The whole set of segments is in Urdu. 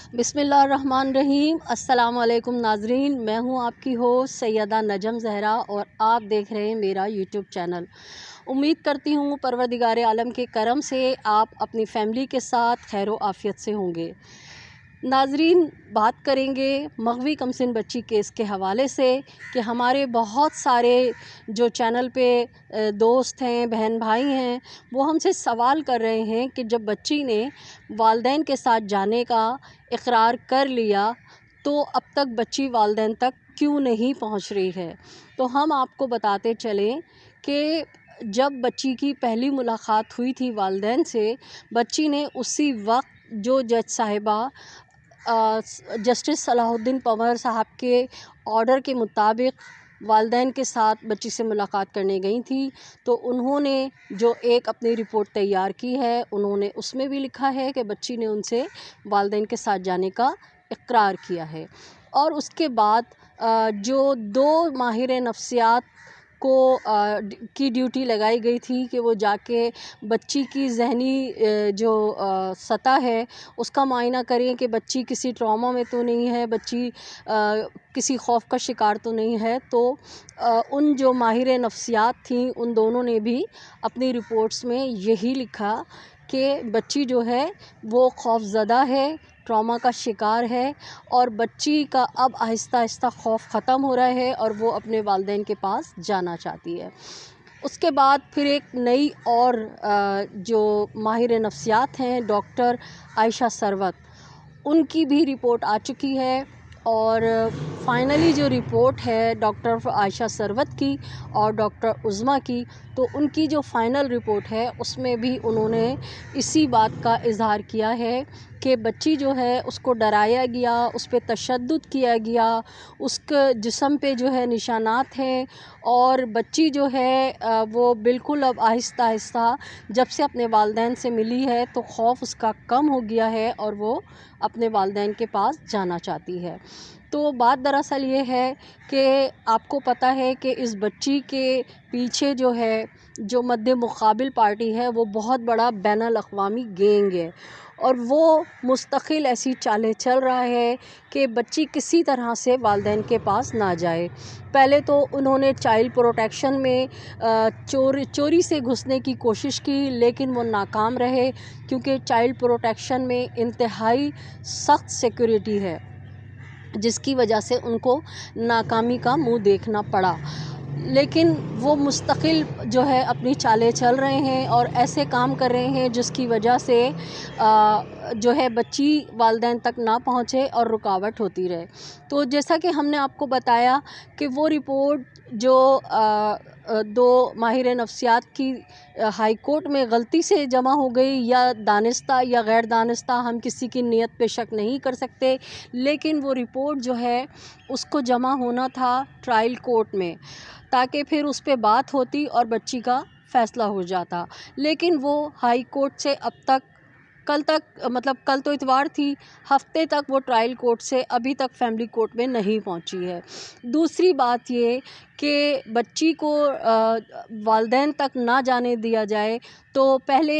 بسم اللہ الرحمن الرحیم۔ السلام علیکم ناظرین، میں ہوں آپ کی ہوسٹ سیدہ نجم زہرا اور آپ دیکھ رہے ہیں میرا یوٹیوب چینل۔ امید کرتی ہوں پروردگار عالم کے کرم سے آپ اپنی فیملی کے ساتھ خیر و عافیت سے ہوں گے۔ ناظرین، بات کریں گے مغوی کمسن بچی کیس کے حوالے سے کہ ہمارے بہت سارے جو چینل پہ دوست ہیں، بہن بھائی ہیں، وہ ہم سے سوال کر رہے ہیں کہ جب بچی نے والدین کے ساتھ جانے کا اقرار کر لیا تو اب تک بچی والدین تک کیوں نہیں پہنچ رہی ہے۔ تو ہم آپ کو بتاتے چلیں کہ جب بچی کی پہلی ملاقات ہوئی تھی والدین سے، بچی نے اسی وقت جو جج صاحبہ جسٹس صلاح الدین پنور صاحب کے آرڈر کے مطابق والدین کے ساتھ بچی سے ملاقات کرنے گئی تھی، تو انہوں نے جو ایک اپنی رپورٹ تیار کی ہے، انہوں نے اس میں بھی لکھا ہے کہ بچی نے ان سے والدین کے ساتھ جانے کا اقرار کیا ہے۔ اور اس کے بعد جو 2 ماہر نفسیات کی ڈیوٹی لگائی گئی تھی کہ وہ جا کے بچی کی ذہنی جو سطح ہے اس کا معائنہ کریں کہ بچی کسی ٹراما میں تو نہیں ہے، بچی کسی خوف کا شکار تو نہیں ہے، تو ان جو ماہر نفسیات تھیں ان دونوں نے بھی اپنی رپورٹس میں یہی لکھا کہ بچی جو ہے وہ خوف زدہ ہے، ٹراما کا شکار ہے، اور بچی کا اب آہستہ آہستہ خوف ختم ہو رہا ہے اور وہ اپنے والدین کے پاس جانا چاہتی ہے۔ اس کے بعد پھر ایک نئی اور جو ماہر نفسیات ہیں ڈاکٹر عائشہ ثروت، ان کی بھی رپورٹ آ چکی ہے، اور فائنلی جو رپورٹ ہے ڈاکٹر عائشہ ثروت کی اور ڈاکٹر عظمیٰ کی، تو ان کی جو فائنل رپورٹ ہے اس میں بھی انہوں نے اسی بات کا اظہار کیا ہے کہ بچی جو ہے اس کو ڈرایا گیا، اس پہ تشدد کیا گیا، اس کے جسم پہ جو ہے نشانات ہیں، اور بچی جو ہے وہ بالکل اب آہستہ آہستہ جب سے اپنے والدین سے ملی ہے تو خوف اس کا کم ہو گیا ہے اور وہ اپنے والدین کے پاس جانا چاہتی ہے۔ تو بات دراصل یہ ہے کہ آپ کو پتہ ہے کہ اس بچی کے پیچھے جو ہے جو مد مقابل پارٹی ہے وہ بہت بڑا بین الاقوامی گینگ ہے، اور وہ مستقل ایسی چالیں چل رہا ہے کہ بچی کسی طرح سے والدین کے پاس نہ جائے۔ پہلے تو انہوں نے چائلڈ پروٹیکشن میں چوری سے گھسنے کی کوشش کی، لیکن وہ ناکام رہے کیونکہ چائلڈ پروٹیکشن میں انتہائی سخت سیکیورٹی ہے، جس کی وجہ سے ان کو ناکامی کا منہ دیکھنا پڑا۔ لیکن وہ مستقل جو ہے اپنی چالیں چل رہے ہیں اور ایسے کام کر رہے ہیں جس کی وجہ سے جو ہے بچی والدین تک نہ پہنچے اور رکاوٹ ہوتی رہے۔ تو جیسا کہ ہم نے آپ کو بتایا کہ وہ رپورٹ جو 2 ماہر نفسیات کی ہائی کورٹ میں غلطی سے جمع ہو گئی، یا دانستہ یا غیر دانستہ، ہم کسی کی نیت پہ شک نہیں کر سکتے، لیکن وہ رپورٹ جو ہے اس کو جمع ہونا تھا ٹرائل کورٹ میں تاکہ پھر اس پہ بات ہوتی اور بچی کا فیصلہ ہو جاتا، لیکن وہ ہائی کورٹ سے اب تک کل تو اتوار تھی، ہفتے تک وہ ٹرائل کورٹ سے ابھی تک فیملی کورٹ میں نہیں پہنچی ہے۔ دوسری بات یہ کہ بچی کو والدین تک نہ جانے دیا جائے، تو پہلے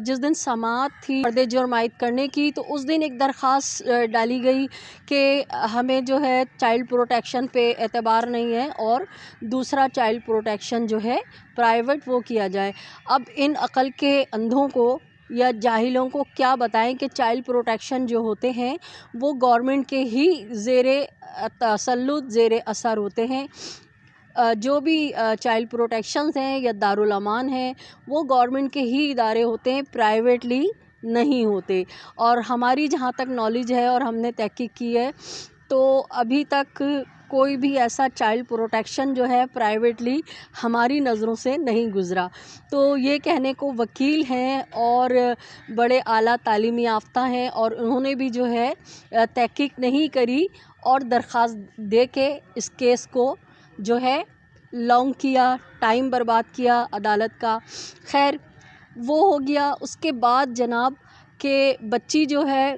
جس دن سماعت تھی پردے جرم عائد کرنے کی، تو اس دن ایک درخواست ڈالی گئی کہ ہمیں جو ہے چائلڈ پروٹیکشن پہ اعتبار نہیں ہے، اور دوسرا چائلڈ پروٹیکشن جو ہے پرائیویٹ وہ کیا جائے۔ اب ان عقل کے اندھوں کو یا جاہلوں کو کیا بتائیں کہ چائلڈ پروٹیکشن جو ہوتے ہیں وہ گورنمنٹ کے ہی زیر تسلط، زیر اثر ہوتے ہیں۔ جو بھی چائلڈ پروٹیکشنز ہیں یا دارالامان ہیں وہ گورنمنٹ کے ہی ادارے ہوتے ہیں، پرائیویٹلی نہیں ہوتے، اور ہماری جہاں تک نالج ہے اور ہم نے تحقیق کی ہے تو ابھی تک کوئی بھی ایسا چائلڈ پروٹیکشن جو ہے پرائیویٹلی ہماری نظروں سے نہیں گزرا۔ تو یہ کہنے کو وکیل ہیں اور بڑے اعلیٰ تعلیمی یافتہ ہیں، اور انہوں نے بھی جو ہے تحقیق نہیں کری اور درخواست دے کے اس کیس کو جو ہے لانگ کیا، ٹائم برباد کیا عدالت کا۔ خیر وہ ہو گیا۔ اس کے بعد جناب کہ بچی جو ہے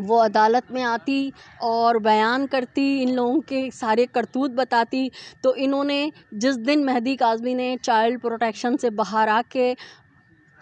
وہ عدالت میں آتی اور بیان کرتی، ان لوگوں کے سارے کرتوت بتاتی، تو انہوں نے جس دن مہدی کاظمی نے چائلڈ پروٹیکشن سے باہر آ کے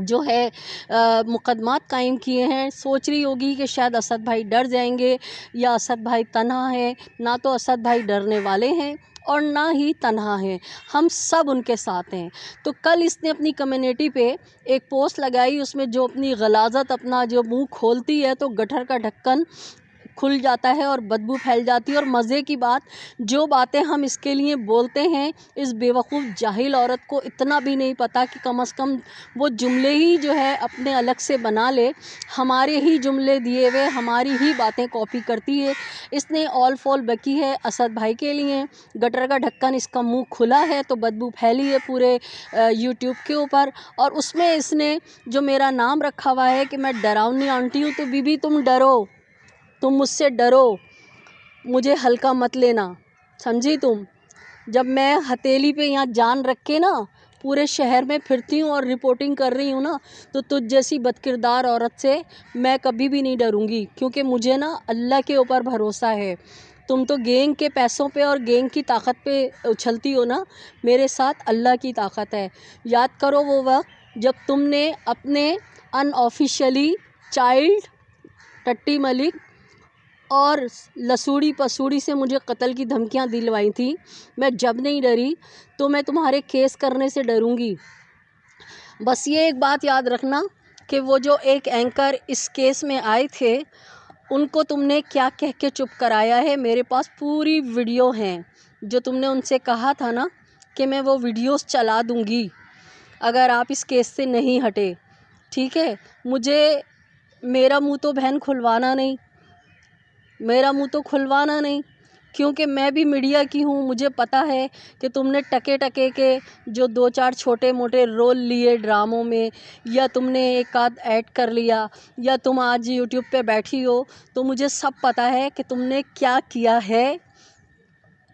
جو ہے مقدمات قائم کیے ہیں، سوچ رہی ہوگی کہ شاید اسد بھائی ڈر جائیں گے یا اسد بھائی تنہا ہے۔ نہ تو اسد بھائی ڈرنے والے ہیں اور نہ ہی تنہا ہیں، ہم سب ان کے ساتھ ہیں۔ تو کل اس نے اپنی کمیونٹی پہ ایک پوسٹ لگائی، اس میں جو اپنی غلاظت، اپنا جو منہ کھولتی ہے تو گٹر کا ڈھکن کھل جاتا ہے اور بدبو پھیل جاتی ہے۔ اور مزے کی بات، جو باتیں ہم اس کے لیے بولتے ہیں، اس بیوقوف جاہل عورت کو اتنا بھی نہیں پتہ کہ کم از کم وہ جملے ہی جو ہے اپنے الگ سے بنا لے، ہمارے ہی جملے دیے ہوئے ہماری ہی باتیں کاپی کرتی ہے۔ اس نے آل فال بکی ہے اسد بھائی کے لیے، گٹر کا ڈھکن اس کا منہ کھلا ہے تو بدبو پھیلی ہے پورے یوٹیوب کے اوپر۔ اور اس میں اس نے جو میرا نام رکھا ہوا ہے کہ میں ڈراؤنی آنٹی ہوں، تو بی بی تم ڈرو، تم مجھ سے ڈرو، مجھے ہلکا مت لینا، سمجھی تم؟ جب میں ہتھیلی پہ یہاں جان رکھ کے نا پورے شہر میں پھرتی ہوں اور رپورٹنگ کر رہی ہوں نا، تو تجھ جیسی بد کردار عورت سے میں کبھی بھی نہیں ڈروں گی، کیونکہ مجھے نا اللہ کے اوپر بھروسہ ہے۔ تم تو گینگ کے پیسوں پہ اور گینگ کی طاقت پہ اچھلتی ہو نا، میرے ساتھ اللہ کی طاقت ہے۔ یاد کرو وہ وقت جب تم نے اپنے ان آفیشیلی چائلڈ ٹٹی ملک اور لسوڑی پسوڑی سے مجھے قتل کی دھمکیاں دلوائی تھیں، میں جب نہیں ڈری تو میں تمہارے کیس کرنے سے ڈروں گی۔ بس یہ ایک بات یاد رکھنا کہ وہ جو ایک اینکر اس کیس میں آئے تھے، ان کو تم نے کیا کہہ کے چپ کرایا ہے، میرے پاس پوری ویڈیو ہیں۔ جو تم نے ان سے کہا تھا نا کہ میں وہ ویڈیوز چلا دوں گی اگر آپ اس کیس سے نہیں ہٹے، ٹھیک ہے؟ مجھے میرا منہ تو بہن کھلوانا نہیں، میرا منہ تو کھلوانا نہیں، کیونکہ میں بھی میڈیا کی ہوں۔ مجھے پتہ ہے کہ تم نے ٹکے ٹکے کے جو 2-4 چھوٹے موٹے رول لیے ڈراموں میں، یا تم نے ایک آدھ ایڈ کر لیا، یا تم آج یوٹیوب پہ بیٹھی ہو، تو مجھے سب پتہ ہے کہ تم نے کیا کیا ہے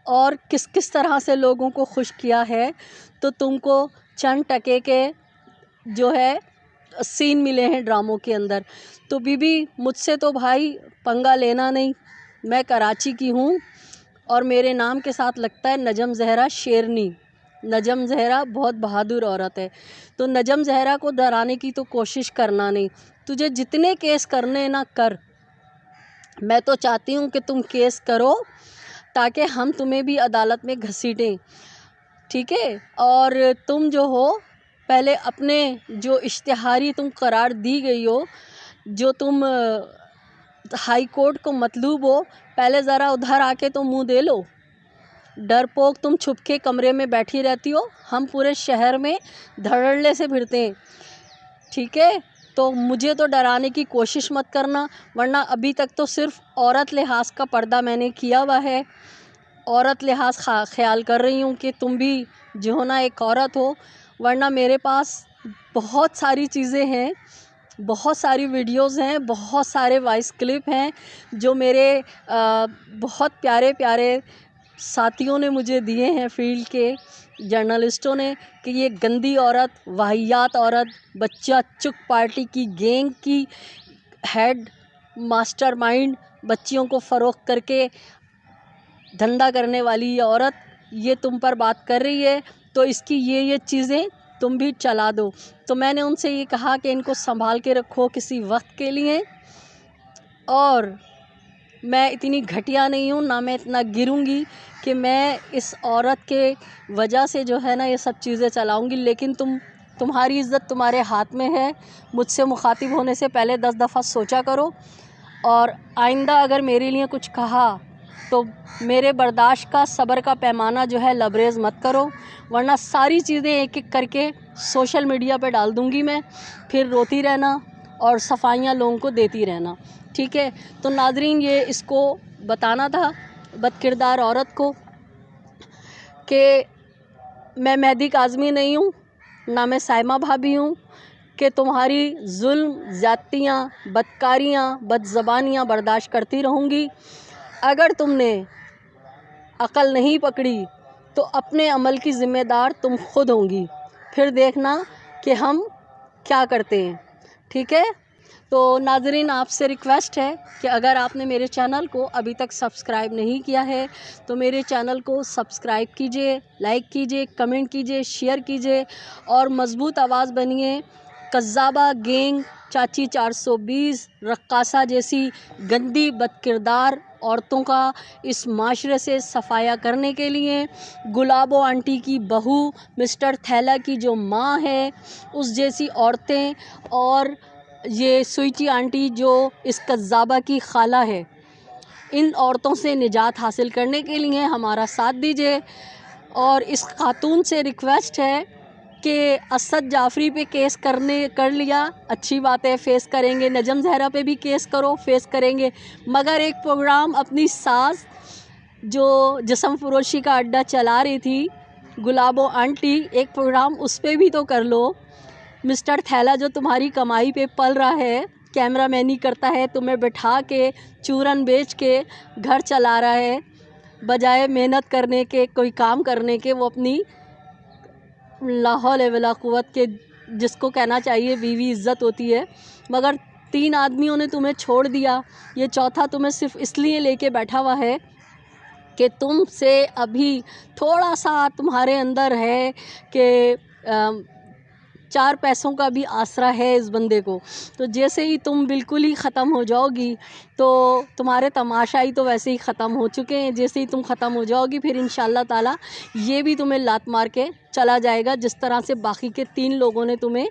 اور کس کس طرح سے لوگوں کو خوش کیا ہے۔ تو تم کو چند ٹکے کے جو ہے سین ملے ہیں ڈراموں کے اندر، تو بی بی مجھ سے تو بھائی پنگا لینا نہیں۔ میں کراچی کی ہوں اور میرے نام کے ساتھ لگتا ہے نجم زہرا شیرنی۔ نجم زہرا بہت بہادر عورت ہے، تو نجم زہرا کو ڈرانے کی تو کوشش کرنا نہیں۔ تجھے جتنے کیس کرنے نا کر، میں تو چاہتی ہوں کہ تم کیس کرو تاکہ ہم تمہیں بھی عدالت میں گھسیٹیں، ٹھیک ہے؟ اور تم جو ہو پہلے اپنے جو اشتہاری تم قرار دی گئی ہو، جو تم ہائی کورٹ کو مطلوب ہو، پہلے ذرا ادھر آ کے تو منہ دے لو۔ ڈرپوک تم چھپ کے کمرے میں بیٹھی رہتی ہو، ہم پورے شہر میں دھڑلے سے پھرتے ہیں، ٹھیک ہے؟ تو مجھے تو ڈرانے کی کوشش مت کرنا، ورنہ ابھی تک تو صرف عورت لحاظ کا پردہ میں نے کیا ہوا ہے۔ عورت لحاظ خیال کر رہی ہوں کہ تم بھی جو ہو نا ایک عورت ہو، ورنہ میرے پاس بہت ساری چیزیں ہیں، بہت ساری ویڈیوز ہیں، بہت سارے وائس کلپ ہیں جو میرے بہت پیارے پیارے ساتھیوں نے مجھے دیے ہیں، فیلڈ کے جرنلسٹوں نے، کہ یہ گندی عورت، واہیات عورت، بچہ چک پارٹی کی گینگ کی ہیڈ ماسٹر مائنڈ، بچیوں کو فروخت کر کے دھندا کرنے والی یہ عورت، یہ تم پر بات کر رہی ہے، تو اس کی یہ چیزیں تم بھی چلا دو۔ تو میں نے ان سے یہ کہا کہ ان کو سنبھال کے رکھو کسی وقت کے لیے، اور میں اتنی گھٹیا نہیں ہوں، نہ میں اتنا گروں گی کہ میں اس عورت کے وجہ سے جو ہے نا یہ سب چیزیں چلاؤں گی۔ لیکن تمہاری عزت تمہارے ہاتھ میں ہے، مجھ سے مخاطب ہونے سے پہلے 10 دفعہ سوچا کرو، اور آئندہ اگر میرے لیے کچھ کہا تو میرے برداشت کا، صبر کا پیمانہ جو ہے لبریز مت کرو، ورنہ ساری چیزیں ایک ایک کر کے سوشل میڈیا پہ ڈال دوں گی میں، پھر روتی رہنا اور صفائیاں لوگوں کو دیتی رہنا، ٹھیک ہے؟ تو ناظرین، یہ اس کو بتانا تھا بد کردار عورت کو کہ میں مہدی کاظمی نہیں ہوں، نہ میں سائمہ بھابی ہوں کہ تمہاری ظلم، زیادتیاں، بدکاریاں، بد زبانیاں برداشت کرتی رہوں گی۔ اگر تم نے عقل نہیں پکڑی تو اپنے عمل کی ذمہ دار تم خود ہوں گی، پھر دیکھنا کہ ہم کیا کرتے ہیں، ٹھیک ہے؟ تو ناظرین، آپ سے ریکویسٹ ہے کہ اگر آپ نے میرے چینل کو ابھی تک سبسکرائب نہیں کیا ہے تو میرے چینل کو سبسکرائب کیجئے، لائک کیجئے، کمنٹ کیجئے، شیئر کیجئے، اور مضبوط آواز بنیے کذابہ گینگ، چاچی 420، رقاصہ جیسی گندی بد کردار عورتوں کا اس معاشرے سے صفایا کرنے کے لیے گلابو آنٹی کی بہو، مسٹر تھیلا کی جو ماں ہے، اس جیسی عورتیں، اور یہ سویٹی آنٹی جو اس کذابہ کی خالہ ہے، ان عورتوں سے نجات حاصل کرنے کے لیے ہمارا ساتھ دیجیے۔ اور اس خاتون سے ریکویسٹ ہے کہ اسد جعفری پہ کیس کر لیا، اچھی بات ہے، فیس کریں گے، نجم زہرا پہ بھی کیس کرو، فیس کریں گے، مگر ایک پروگرام اپنی ساس جو جسم فروشی کا اڈہ چلا رہی تھی، گلابو آنٹی، ایک پروگرام اس پہ بھی تو کر لو۔ مسٹر تھیلا جو تمہاری کمائی پہ پل رہا ہے، کیمرہ مینی کرتا ہے، تمہیں بٹھا کے چورن بیچ کے گھر چلا رہا ہے، بجائے محنت کرنے کے، کوئی کام کرنے کے، وہ اپنی لا حول ولا قوت کے، جس کو کہنا چاہیے بیوی عزت ہوتی ہے، مگر 3 آدمیوں نے تمہیں چھوڑ دیا، یہ چوتھا تمہیں صرف اس لیے لے کے بیٹھا ہوا ہے کہ تم سے ابھی تھوڑا سا تمہارے اندر ہے کہ 4 پیسوں کا بھی آسرا ہے اس بندے کو، تو جیسے ہی تم بالکل ہی ختم ہو جاؤ گی تو تمہارے تماشائی تو ویسے ہی ختم ہو چکے ہیں، جیسے ہی تم ختم ہو جاؤ گی پھر انشاءاللہ تعالی یہ بھی تمہیں لات مار کے چلا جائے گا، جس طرح سے باقی کے 3 لوگوں نے تمہیں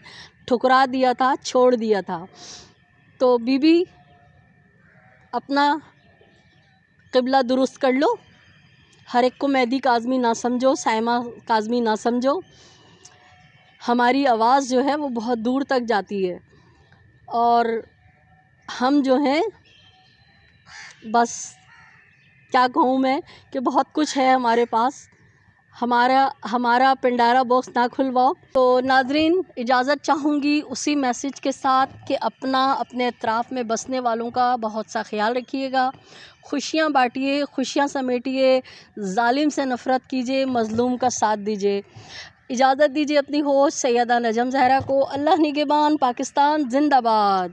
ٹھکرا دیا تھا، چھوڑ دیا تھا۔ تو بی بی اپنا قبلہ درست کر لو، ہر ایک کو مہدی کاظمی نہ سمجھو، سائمہ کاظمی نہ سمجھو، ہماری آواز جو ہے وہ بہت دور تک جاتی ہے، اور ہم جو ہیں بس کیا کہوں میں کہ بہت کچھ ہے ہمارے پاس، ہمارا پنڈارا باکس نہ کھلواؤ۔ تو ناظرین اجازت چاہوں گی اسی میسج کے ساتھ کہ اپنے اطراف میں بسنے والوں کا بہت سا خیال رکھیے گا، خوشیاں بانٹیے، خوشیاں سمیٹیے، ظالم سے نفرت کیجیے، مظلوم کا ساتھ دیجیے۔ اجازت دیجیے اپنی ہوسٹ سیدہ نجم زہرا کو۔ اللہ نگہبان، پاکستان زندہ باد۔